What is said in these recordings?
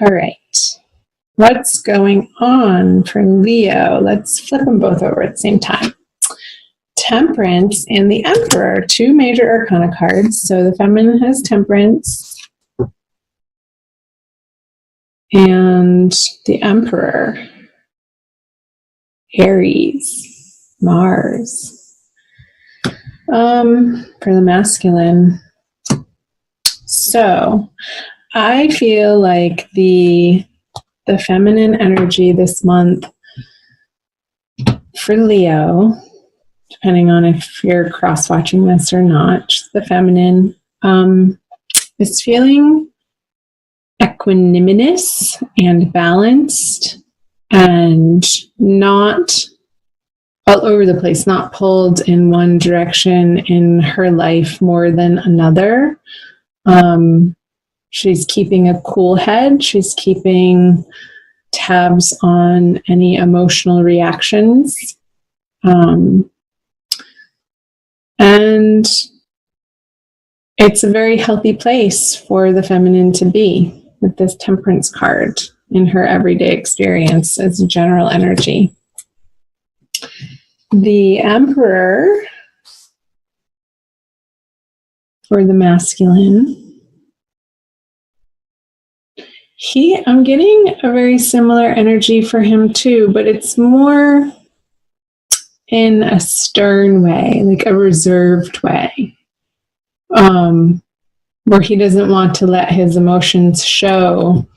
All right. What's going on for Leo? Let's flip them both over at the same time. Temperance and the Emperor, two major arcana cards. So the feminine has Temperance and the Emperor, Aries, Mars. For the masculine. So I feel like the feminine energy this month for Leo, depending on if you're cross-watching this or not, the feminine is feeling equanimous and balanced and not all over the place, not pulled in one direction in her life more than another. She's keeping a cool head. She's keeping tabs on any emotional reactions. And it's a very healthy place for the feminine to be with this Temperance card in her everyday experience as a general energy. The Emperor for the masculine. I'm getting a very similar energy for him too, but it's more in a stern way, like a reserved way, where he doesn't want to let his emotions show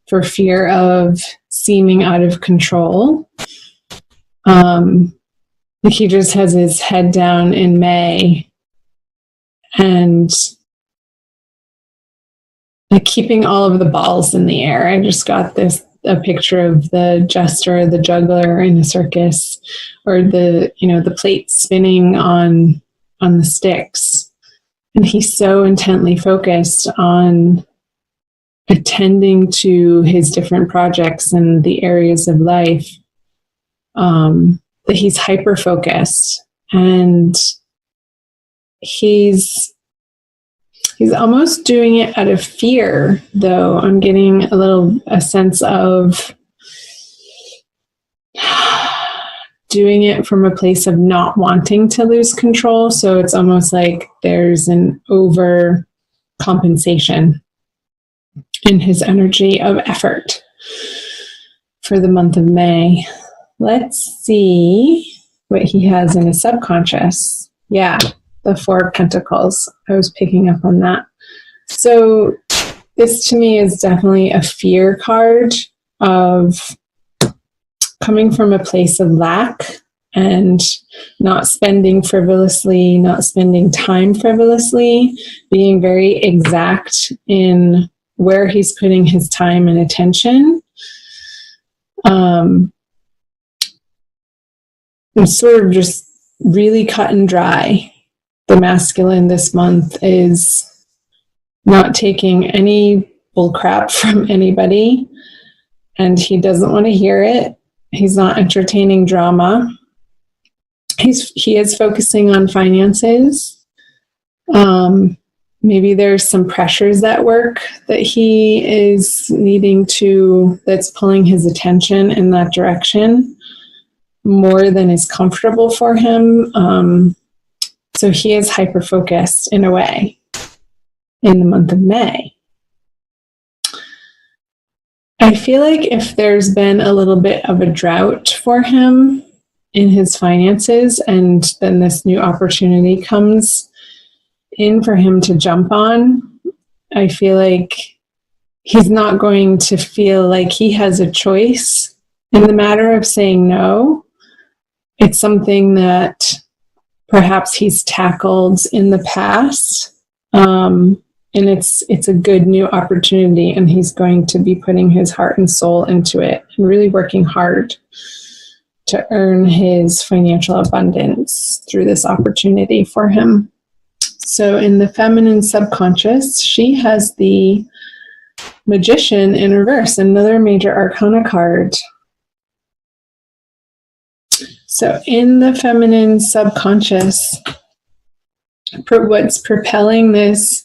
for fear of seeming out of control. Like he just has his head down in May and like keeping all of the balls in the air. I just got a picture of the jester, the juggler in a circus, or the plate spinning on the sticks. And he's so intently focused on attending to his different projects and the areas of life, that he's hyper focused, and he's almost doing it out of fear, though. I'm getting a sense of doing it from a place of not wanting to lose control. So it's almost like there's an overcompensation in his energy of effort for the month of May. Let's see what he has in his subconscious. Yeah. The Four of Pentacles. I was picking up on that. So this to me is definitely a fear card of coming from a place of lack and not spending frivolously, not spending time frivolously, being very exact in where he's putting his time and attention. And sort of just really cut and dry. The masculine this month is not taking any bullcrap from anybody, and he doesn't want to hear it. He's not entertaining drama. He is focusing on finances. Maybe there's some pressures at work that he is that's pulling his attention in that direction more than is comfortable for him. So he is hyper-focused in a way in the month of May. I feel like if there's been a little bit of a drought for him in his finances, and then this new opportunity comes in for him to jump on, I feel like he's not going to feel like he has a choice in the matter of saying no. It's something that perhaps he's tackled in the past, and it's a good new opportunity, and he's going to be putting his heart and soul into it and really working hard to earn his financial abundance through this opportunity for him. So in the feminine subconscious, she has the Magician in reverse, another major arcana card. So in the feminine subconscious, what's propelling this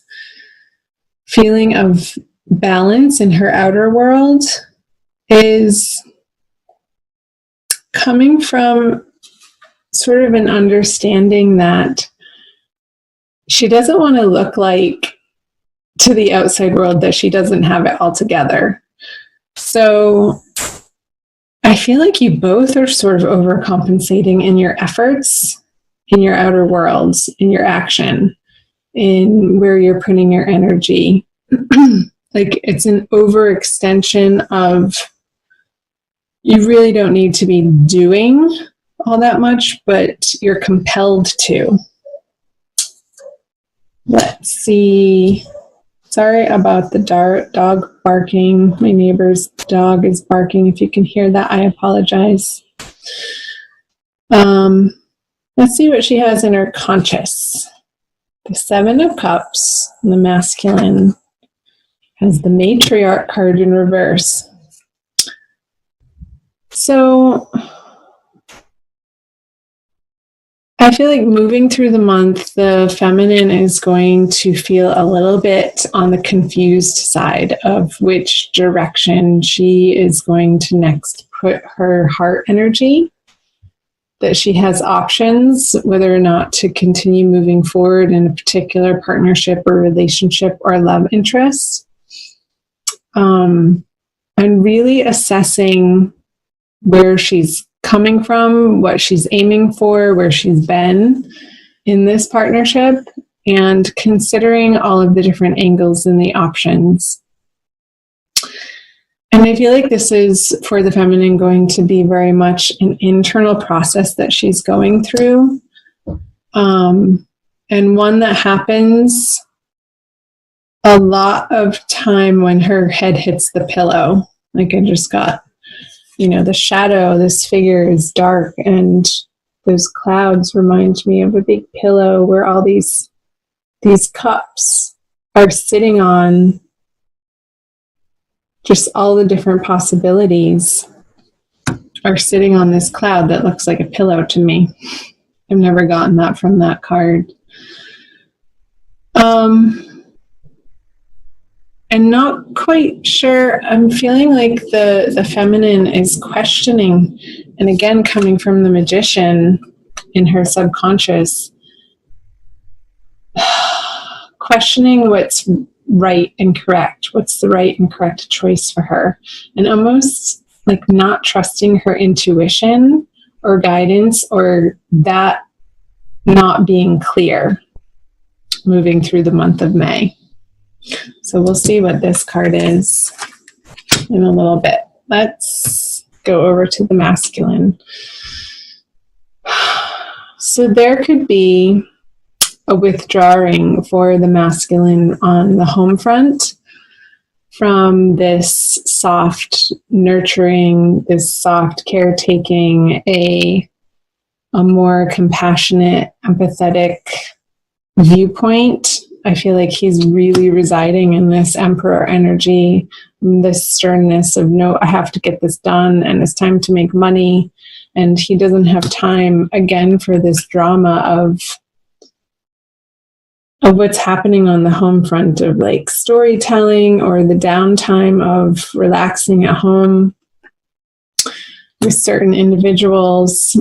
feeling of balance in her outer world is coming from sort of an understanding that she doesn't want to look like to the outside world that she doesn't have it all together. So I feel like you both are sort of overcompensating in your efforts, in your outer worlds, in your action, in where you're putting your energy. Like it's an overextension of, you really don't need to be doing all that much, but you're compelled to. Let's see. Sorry about the dog barking. My neighbor's dog is barking. If you can hear that, I apologize. Let's see what she has in her conscious. The Seven of Cups, the masculine, has the matriarch card in reverse. So I feel like moving through the month, the feminine is going to feel a little bit on the confused side of which direction she is going to next put her heart energy, that she has options, whether or not to continue moving forward in a particular partnership or relationship or love interest. And really assessing where she's coming from, what she's aiming for, where she's been in this partnership, and considering all of the different angles and the options. And I feel like this is, for the feminine, going to be very much an internal process that she's going through, and one that happens a lot of time when her head hits the pillow. Like I just got, the shadow, this figure is dark, and those clouds remind me of a big pillow where all these cups are sitting on, just all the different possibilities are sitting on this cloud that looks like a pillow to me. I've never gotten that from that card. And not quite sure. I'm feeling like the feminine is questioning, and again, coming from the Magician in her subconscious, questioning what's right and correct. What's the right and correct choice for her? And almost like not trusting her intuition or guidance, or that not being clear moving through the month of May. So we'll see what this card is in a little bit. Let's go over to the masculine. So there could be a withdrawing for the masculine on the home front from this soft nurturing, this soft caretaking, a more compassionate, empathetic viewpoint. I feel like he's really residing in this emperor energy, this sternness of, no, I have to get this done, and it's time to make money. And he doesn't have time, again, for this drama of what's happening on the home front, of like storytelling or the downtime of relaxing at home with certain individuals.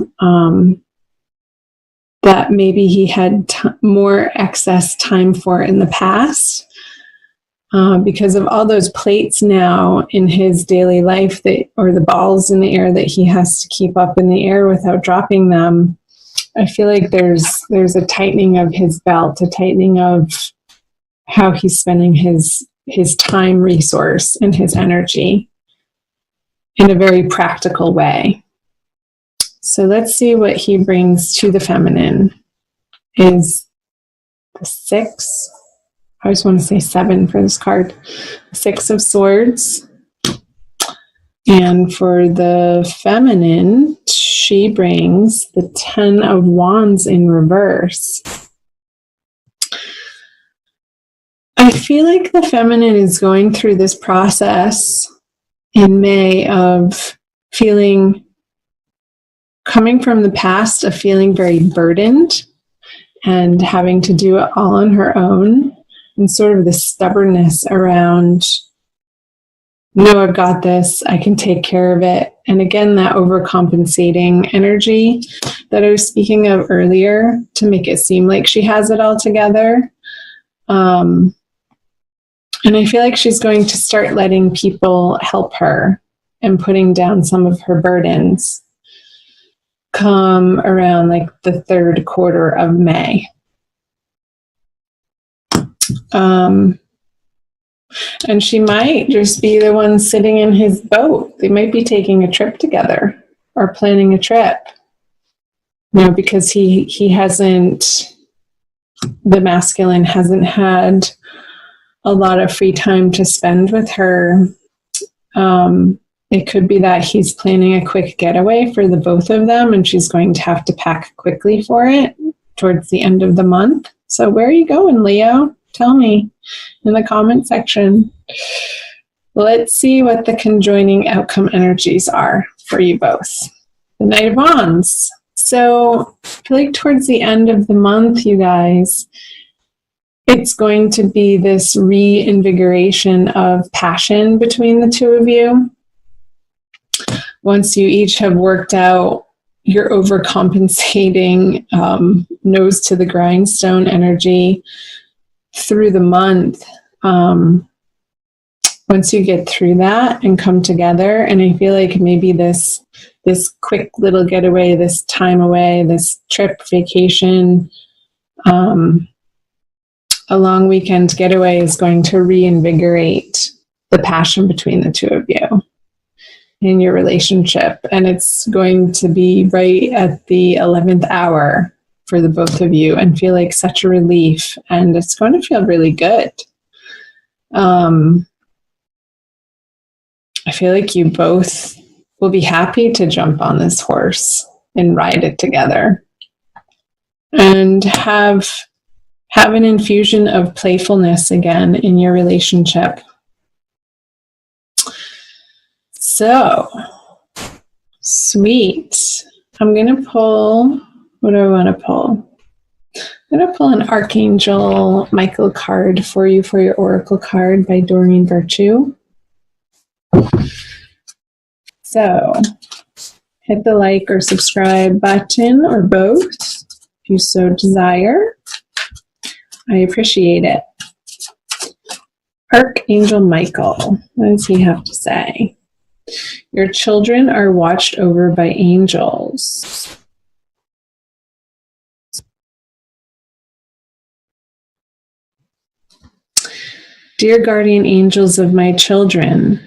That maybe he had more excess time for in the past, because of all those plates now in his daily life, or the balls in the air that he has to keep up in the air without dropping them. I feel like there's a tightening of his belt, a tightening of how he's spending his time resource and his energy in a very practical way. So let's see what he brings to the feminine. Is the 6, I just want to say 7 for this card. 6 of Swords. And for the feminine, she brings the 10 of Wands in reverse. I feel like the feminine is going through this process in May of coming from the past, of feeling very burdened and having to do it all on her own, and sort of the stubbornness around no, I've got this. I can take care of it. And again, that overcompensating energy that I was speaking of earlier to make it seem like she has it all together. And I feel like she's going to start letting people help her and putting down some of her burdens come around like the third quarter of May. And she might just be the one sitting in his boat. They might be taking a trip together or planning a trip. Because he hasn't, the masculine hasn't had a lot of free time to spend with her. It could be that he's planning a quick getaway for the both of them, and she's going to have to pack quickly for it towards the end of the month. So where are you going, Leo? Tell me in the comment section. Let's see what the conjoining outcome energies are for you both. The Knight of Wands. So I feel like towards the end of the month, you guys, it's going to be this reinvigoration of passion between the two of you. Once you each have worked out your overcompensating, nose to the grindstone energy through the month, once you get through that and come together, and I feel like maybe this quick little getaway, this time away, this trip, vacation, a long weekend getaway is going to reinvigorate the passion between the two of you in your relationship. And it's going to be right at the 11th hour for the both of you and feel like such a relief. And it's going to feel really good. I feel like you both will be happy to jump on this horse and ride it together and have an infusion of playfulness again in your relationship. So, sweet. I'm going to pull, what do I want to pull? I'm going to pull an Archangel Michael card for you for your Oracle card by Doreen Virtue. So, hit the like or subscribe button or both if you so desire. I appreciate it. Archangel Michael, what does he have to say? Your children are watched over by angels. Dear guardian angels of my children,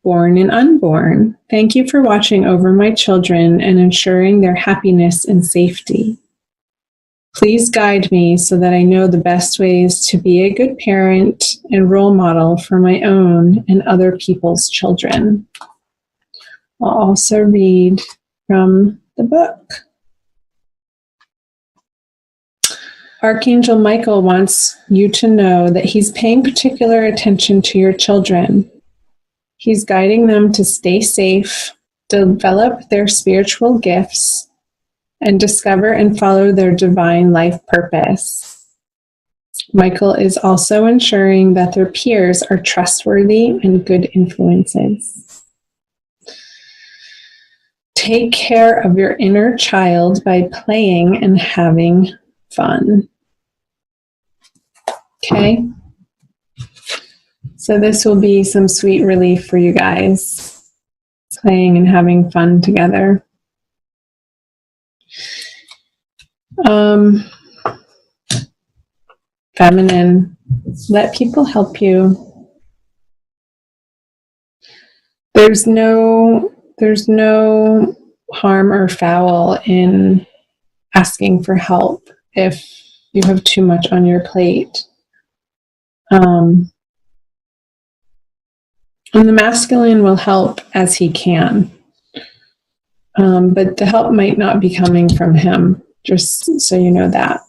born and unborn, thank you for watching over my children and ensuring their happiness and safety. Please guide me so that I know the best ways to be a good parent and role model for my own and other people's children. I'll also read from the book. Archangel Michael wants you to know that he's paying particular attention to your children. He's guiding them to stay safe, develop their spiritual gifts, and discover and follow their divine life purpose. Michael is also ensuring that their peers are trustworthy and good influences. Take care of your inner child by playing and having fun. Okay? So this will be some sweet relief for you guys, playing and having fun together. Feminine, let people help you. There's no harm or foul in asking for help if you have too much on your plate. And the masculine will help as he can. But the help might not be coming from him, just so you know that.